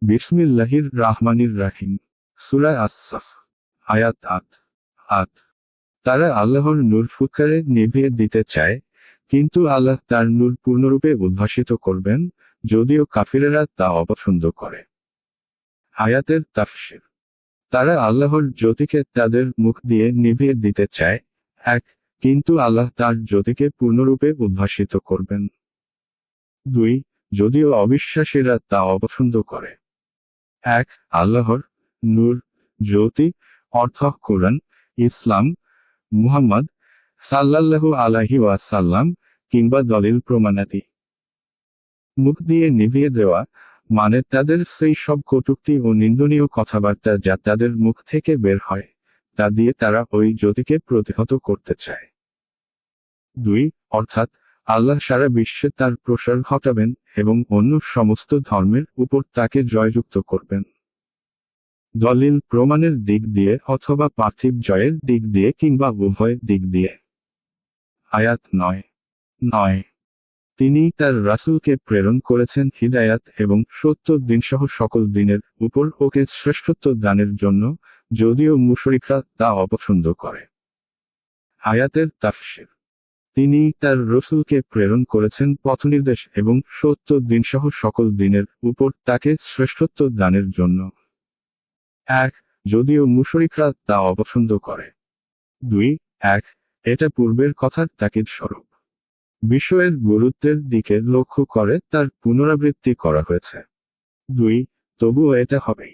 বিসমিল্লাহির রাহমানির রাহিম। সূরা আস-সাফ, আয়াত ৮। তারা আল্লাহর নূর ফুৎকারে নিভিয়ে দিতে চায়, কিন্তু আল্লাহ তার নূর পূর্ণরূপে উদ্ভাসিত করবেন, যদিও কাফিরেরা তা অপছন্দ করে। আয়াতের তাফসীর। তারা আল্লাহর জ্যোতিকে তাদের মুখ দিয়ে নিভিয়ে দিতে চায়, কিন্তু আল্লাহ তার জ্যোতিকে পূর্ণরূপে উদ্ভাসিত করবেন। ২. যদিও অবিশ্বাসীরা তা অপছন্দ করে। আল্লাহর নূর, জ্যোতি, অর্থ কুরআন, ইসলাম, মুহাম্মদ সাল্লাল্লাহু আলাইহি ওয়াসাল্লাম কিংবা দলিল প্রমাণাদি। মুখ দিয়ে নিভিয়ে দেওয়া মানে তাদের সেই সব কটূক্তি ও নিন্দনীয় কথাবার্তা যা তাদের মুখ থেকে বের হয়, তা দিয়ে তারা ওই জ্যোতিকে প্রতিহত করতে চায়। ২. অর্থাৎ আল্লাহ সারা বিশ্বে তার প্রসার ঘটাবেন এবং অন্য সমস্ত ধর্মের উপর তাকে জয়যুক্ত করবেন। দলিল প্রমাণের দিক দিয়ে অথবা পার্থিব জয়ের দিক দিয়ে কিংবা উভয় দিক দিয়ে। আয়াত ৯। তিনি তার রাসূলকে প্রেরণ করেছেন হিদায়াত এবং সত্য দিনসহ সকল দিনের উপর ওকে শ্রেষ্ঠত্ব দানের জন্য, যদিও মুশরিকরা তা অপছন্দ করে। আয়াতের তাফসীর। তিনি তার রাসূলকে প্রেরণ করেছেন পথনির্দেশ এবং সত্য দিনসহ সকল দিনের উপর তাকে শ্রেষ্ঠত্ব দানের জন্য। যদিও মুশরিকরা তা অপছন্দ করে। ২. এটা পূর্বের কথার তাকিদ স্বরূপ। বিষয়ের গুরুত্বের দিকে লক্ষ্য করে তার পুনরাবৃত্তি করা হয়েছে। ২. তবুও এটা হবেই।